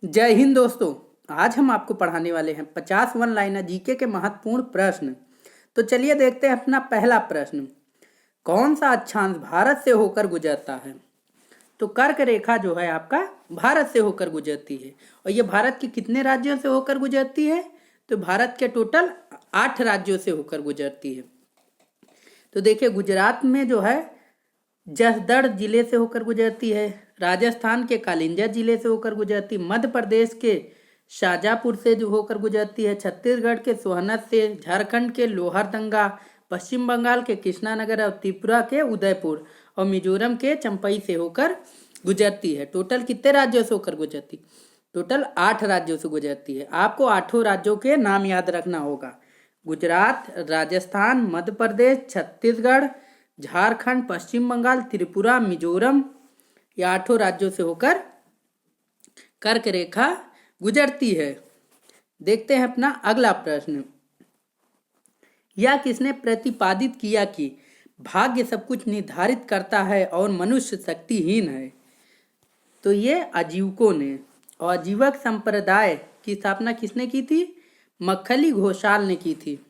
जय हिंद दोस्तों। आज हम आपको पढ़ाने वाले हैं 50 वन लाइनर जीके के महत्वपूर्ण प्रश्न। तो चलिए देखते हैं अपना पहला प्रश्न। कौन सा अक्षांश भारत से होकर गुजरता है? तो कर्क रेखा जो है आपका भारत से होकर गुजरती है। और ये भारत के कितने राज्यों से होकर गुजरती है? तो भारत के टोटल 8 राज्यों से होकर गुजरती है। तो देखिए, गुजरात में जो है जसदड़ जिले से होकर गुजरती है, राजस्थान के कालिंजा जिले से होकर गुजरती, मध्य प्रदेश के शाजापुर से जो होकर गुजरती है, छत्तीसगढ़ के सोहनत से, झारखंड के लोहरदंगा, पश्चिम बंगाल के कृष्णानगर और त्रिपुरा के उदयपुर और मिजोरम के चंपई से होकर गुजरती है। टोटल कितने राज्यों से होकर गुजरती? टोटल 8 राज्यों से गुजरती है। आपको 8 राज्यों के नाम याद रखना होगा। गुजरात, राजस्थान, मध्य प्रदेश, छत्तीसगढ़, झारखंड, पश्चिम बंगाल, त्रिपुरा, मिजोरम, ये 8 राज्यों से होकर कर्क रेखा गुजरती है। देखते हैं अपना अगला प्रश्न। यह किसने प्रतिपादित किया कि भाग्य सब कुछ निर्धारित करता है और मनुष्य शक्तिहीन है? तो ये आजीवकों ने। और आजीवक संप्रदाय की स्थापना किसने की थी? मक्खली घोषाल ने की थी।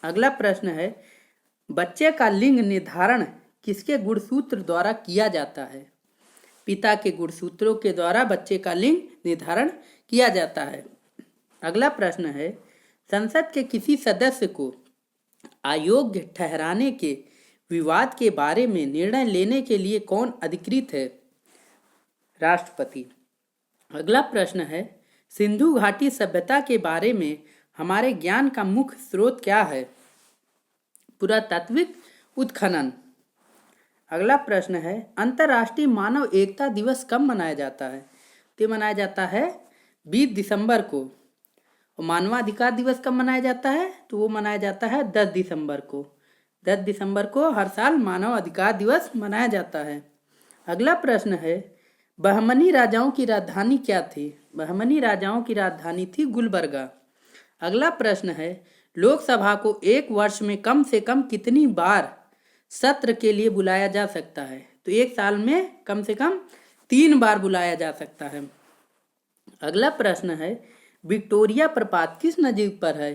अगला प्रश्न है, बच्चे का लिंग निर्धारण किसके गुणसूत्र द्वारा किया जाता है? पिता के गुणसूत्रों के द्वारा बच्चे का लिंग निर्धारण किया जाता है। अगला प्रश्न है, संसद के किसी सदस्य को अयोग्य ठहराने के विवाद के बारे में निर्णय लेने के लिए कौन अधिकृत है? राष्ट्रपति। अगला प्रश्न है, सिंधु घाटी सभ्यता के बारे में हमारे ज्ञान का मुख्य स्रोत क्या है? पुरातात्विक उत्खनन। अगला प्रश्न है, अंतर्राष्ट्रीय मानव एकता दिवस कब मनाया जाता है? तो मनाया जाता है 20 दिसंबर को। और मानवाधिकार दिवस कब मनाया जाता है? तो वो मनाया जाता है 10 दिसंबर को। 10 दिसंबर को हर साल मानव अधिकार दिवस मनाया जाता है। अगला प्रश्न है, बहमनी राजाओं की राजधानी क्या थी? बहमनी राजाओं की राजधानी थी गुलबर्गा। अगला प्रश्न है, लोकसभा को एक वर्ष में कम से कम कितनी बार सत्र के लिए बुलाया जा सकता है? तो एक साल में कम से कम 3 बार बुलाया जा सकता है। अगला प्रश्न है, विक्टोरिया प्रपात किस नदी पर है?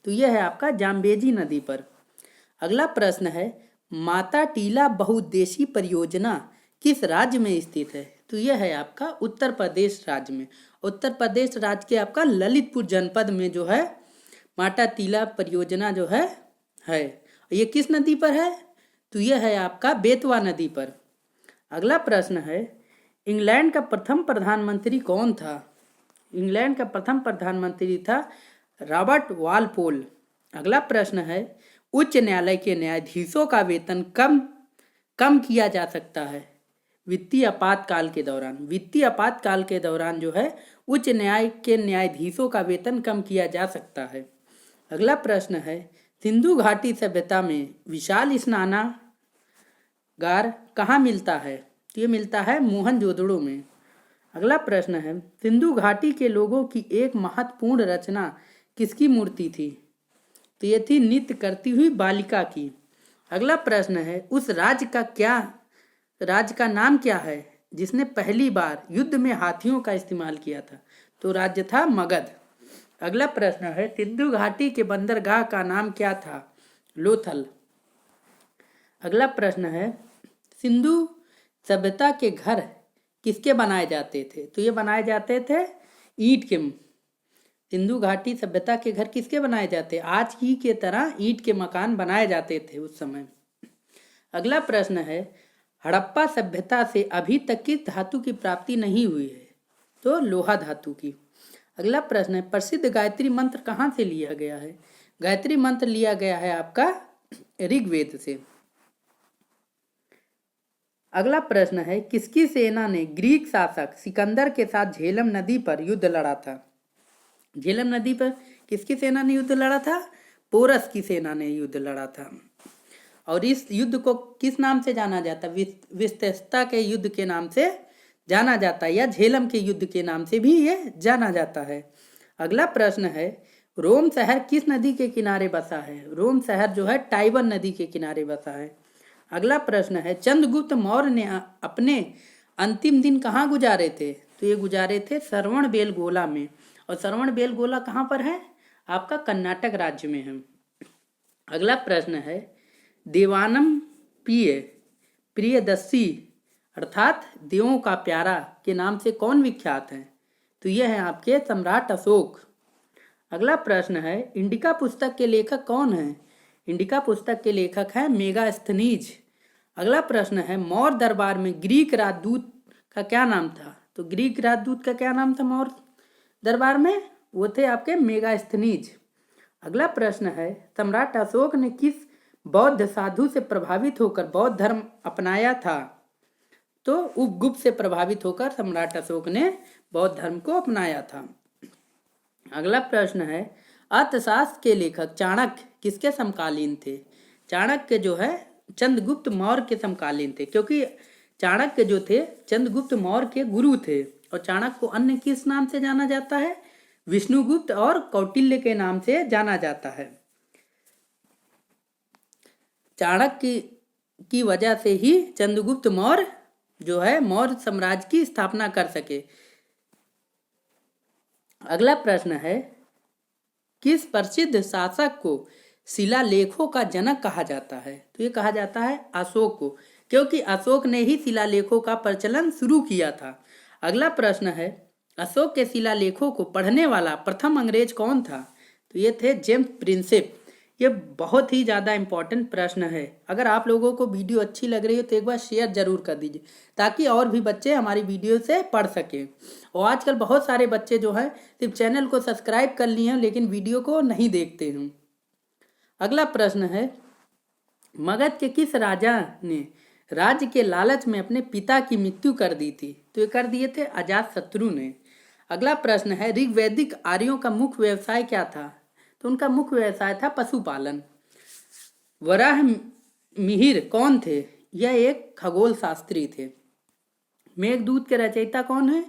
तो यह है आपका जाम्बेजी नदी पर। अगला प्रश्न है, माता टीला बहुउद्देशीय परियोजना किस राज्य में स्थित है? तो यह है आपका उत्तर प्रदेश राज्य में। उत्तर प्रदेश राज्य के आपका ललितपुर जनपद में जो है माता टीला परियोजना जो है। ये किस नदी पर है? तो यह है आपका बेतवा नदी पर। अगला प्रश्न है, इंग्लैंड का प्रथम प्रधानमंत्री कौन था? इंग्लैंड का प्रथम प्रधानमंत्री था रॉबर्ट वालपोल। अगला प्रश्न है, उच्च न्यायालय के न्यायाधीशों का वेतन कम किया जा सकता है? वित्तीय आपातकाल के दौरान। वित्तीय आपातकाल के दौरान जो है उच्च न्याय के न्यायाधीशों का वेतन कम किया जा सकता है। अगला प्रश्न है, सिंधु घाटी सभ्यता में विशाल स्नानागार कहाँ मिलता है? तो ये मिलता है मोहनजोदड़ो में। अगला प्रश्न है, सिंधु घाटी के लोगों की एक महत्वपूर्ण रचना किसकी मूर्ति थी? तो ये थी नृत्य करती हुई बालिका की। अगला प्रश्न है, उस राज्य का नाम क्या है जिसने पहली बार युद्ध में हाथियों का इस्तेमाल किया था? तो राज्य था मगध। अगला प्रश्न है, सिंधु घाटी के बंदरगाह का नाम क्या था? लोथल। अगला प्रश्न है, सिंधु सभ्यता के घर किसके बनाए जाते थे? तो ये बनाए जाते थे ईंट के। सिंधु घाटी सभ्यता के घर किसके बनाए जाते? आज की के तरह ईंट के मकान बनाए जाते थे उस समय। अगला प्रश्न है, हड़प्पा सभ्यता से अभी तक किस धातु की प्राप्ति नहीं हुई है? तो लोहा धातु की। अगला प्रश्न है, प्रसिद्ध गायत्री मंत्र कहाँ से लिया गया है? गायत्री मंत्र लिया गया है आपका ऋग्वेद से। अगला प्रश्न है, किसकी सेना ने ग्रीक शासक सिकंदर के साथ झेलम नदी पर युद्ध लड़ा था? झेलम नदी पर किसकी सेना ने युद्ध लड़ा था? पोरस की सेना ने युद्ध लड़ा था। और इस युद्ध को किस नाम से जाना जाता है? विस्तस्ता के युद्ध के नाम से जाना जाता है, या झेलम के युद्ध के नाम से भी ये जाना जाता है। अगला प्रश्न है, रोम शहर किस नदी के किनारे बसा है? रोम शहर जो है टाइबर नदी के किनारे बसा है। अगला प्रश्न है, चंद्रगुप्त मौर्य ने अपने अंतिम दिन कहाँ गुजारे थे? तो ये गुजारे थे श्रवणबेलगोला में। और श्रवणबेलगोला कहाँ पर है? आपका कर्नाटक राज्य में है। अगला प्रश्न है, देवानम प्रियदर्शी अर्थात देवों का प्यारा के नाम से कौन विख्यात है? तो यह है आपके सम्राट अशोक। अगला प्रश्न है, इंडिका पुस्तक के लेखक कौन है? इंडिका पुस्तक के लेखक है मेगास्थनीज। अगला प्रश्न है, मौर्य दरबार में ग्रीक राजदूत का क्या नाम था? तो ग्रीक राजदूत का क्या नाम था मौर्य दरबार में? वो थे आपके मेगास्थनीज। अगला प्रश्न है, सम्राट अशोक ने किस बौद्ध साधु से प्रभावित होकर बौद्ध धर्म अपनाया था? तो उपगुप्त से प्रभावित होकर सम्राट अशोक ने बौद्ध धर्म को अपनाया था। अगला प्रश्न है, अर्थशास्त्र के लेखक चाणक्य किसके समकालीन थे? चाणक्य जो है चंद्रगुप्त मौर्य के समकालीन थे, क्योंकि चाणक्य जो थे चंद्रगुप्त मौर्य के गुरु थे। और चाणक्य को अन्य किस नाम से जाना जाता है? विष्णुगुप्त और कौटिल्य के नाम से जाना जाता है। चाणक्य की वजह से ही चंद्रगुप्त मौर्य जो है मौर्य साम्राज्य की स्थापना कर सके। अगला प्रश्न है, किस प्रसिद्ध शासक को शिलालेखों का जनक कहा जाता है? तो ये कहा जाता है अशोक को, क्योंकि अशोक ने ही शिलालेखों का प्रचलन शुरू किया था। अगला प्रश्न है, अशोक के शिलालेखों को पढ़ने वाला प्रथम अंग्रेज कौन था? तो ये थे जेम्स प्रिंसेप। ये बहुत ही ज़्यादा इम्पोर्टेंट प्रश्न है। अगर आप लोगों को वीडियो अच्छी लग रही हो तो एक बार शेयर जरूर कर दीजिए, ताकि और भी बच्चे हमारी वीडियो से पढ़ सकें। और आजकल बहुत सारे बच्चे जो है सिर्फ चैनल को सब्सक्राइब कर लिए हैं लेकिन वीडियो को नहीं देखते हैं। अगला प्रश्न है, मगध के किस राजा ने राज्य के लालच में अपने पिता की मृत्यु कर दी थी? तो ये कर दिए थे अजातशत्रु ने। अगला प्रश्न है, ऋग्वैदिक आर्यों का मुख्य व्यवसाय क्या था? तो उनका मुख्य व्यवसाय था पशुपालन। वराह मिहिर कौन थे? यह एक खगोल शास्त्री थे। मेघदूत के रचयिता कौन है?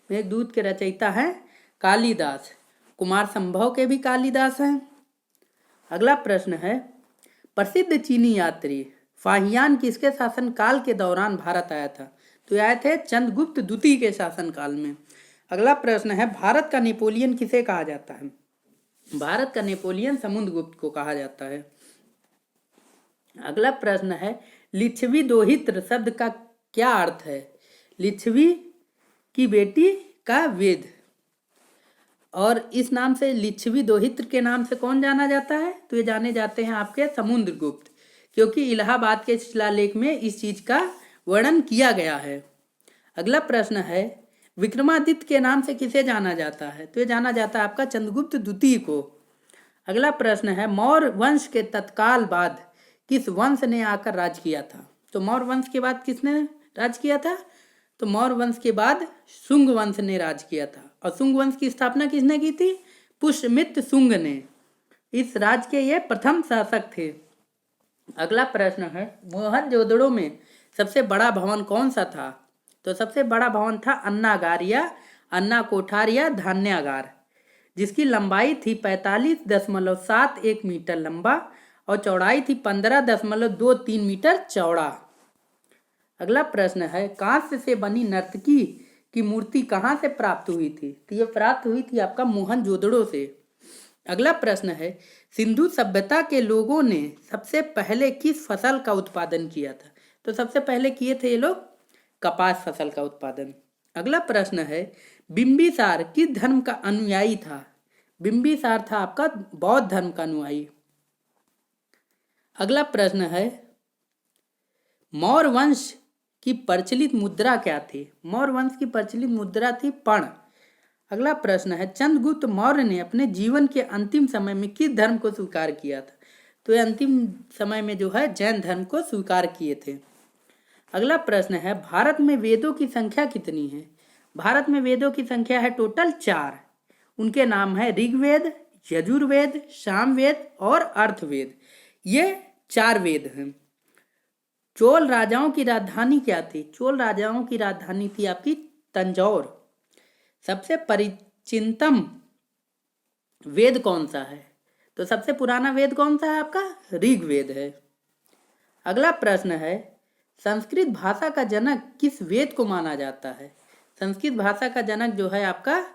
मेघदूत के रचयिता है कालिदास। कुमार संभव के भी कालिदास हैं। अगला प्रश्न है, प्रसिद्ध चीनी यात्री फाहियान किसके शासनकाल के दौरान भारत आया था? तो आए थे चंद्रगुप्त द्वितीय के शासनकाल में। अगला प्रश्न है, भारत का नेपोलियन किसे कहा जाता है? भारत का नेपोलियन समुद्रगुप्त को कहा जाता है। अगला प्रश्न है, लिच्छवी दोहित्र शब्द का क्या अर्थ है? लिच्छवी की बेटी का वेद। और इस नाम से लिच्छवी दोहित्र के नाम से कौन जाना जाता है? तो ये जाने जाते हैं आपके समुद्रगुप्त, क्योंकि इलाहाबाद के शिलालेख में इस चीज का वर्णन किया गया है। अगला प्रश्न है, विक्रमादित्य के नाम से किसे जाना जाता है? तो ये जाना जाता है आपका चंद्रगुप्त द्वितीय को। अगला प्रश्न है, मौर्य वंश के तत्काल बाद किस वंश ने आकर राज किया था? तो मौर्य वंश के बाद किसने राज किया था? तो मौर्य वंश के बाद शुंग वंश ने राज किया था। और शुंग वंश की स्थापना किसने की थी? पुष्यमित्र शुंग ने। इस राज के ये प्रथम शासक थे। अगला प्रश्न है, मोहनजोदड़ो में सबसे बड़ा भवन कौन सा था? तो सबसे बड़ा भवन था अन्नागार या अन्ना कोठार या धान्यागार, जिसकी लंबाई थी 45.71 मीटर लंबा और चौड़ाई थी 15.23 मीटर चौड़ा। अगला प्रश्न है, कांस्य से बनी नर्तकी की मूर्ति कहाँ से प्राप्त हुई थी? तो ये प्राप्त हुई थी आपका मोहनजोदड़ो से। अगला प्रश्न है, सिंधु सभ्यता के लोगों ने सबसे पहले किस फसल का उत्पादन किया था? तो सबसे पहले किए थे ये लोग कपास फसल का उत्पादन। अगला प्रश्न है, बिंबिसार किस धर्म का अनुयायी था? बिंबिसार था आपका बौद्ध धर्म का अनुयायी। अगला प्रश्न है, मौर्य वंश की प्रचलित मुद्रा क्या थी? मौर्य वंश की प्रचलित मुद्रा थी पण। अगला प्रश्न है, चंद्रगुप्त मौर्य ने अपने जीवन के अंतिम समय में किस धर्म को स्वीकार किया था? तो ये अंतिम समय में जो है जैन धर्म को स्वीकार किए थे। अगला प्रश्न है, भारत में वेदों की संख्या कितनी है? भारत में वेदों की संख्या है टोटल 4। उनके नाम है ऋग्वेद, यजुर्वेद, सामवेद और अर्थवेद। ये 4 वेद हैं। चोल राजाओं की राजधानी क्या थी? चोल राजाओं की राजधानी थी आपकी तंजौर। सबसे परिचितम वेद कौन सा है? तो सबसे पुराना वेद कौन सा है आपका? ऋग्वेद है। अगला प्रश्न है, संस्कृत भाषा का जनक किस वेद को माना जाता है? संस्कृत भाषा का जनक जो है आपका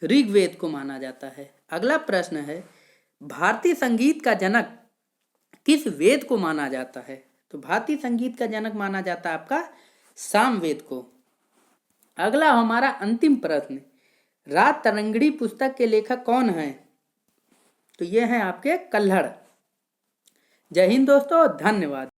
ऋग्वेद को माना जाता है। अगला प्रश्न है, भारतीय संगीत का जनक किस वेद को माना जाता है? तो भारतीय संगीत का जनक माना जाता है आपका सामवेद को। अगला हमारा अंतिम प्रश्न, रात तरंगिणी पुस्तक के लेखक कौन हैं? तो ये हैं आपके कल्हड़। जय हिंद दोस्तों, धन्यवाद।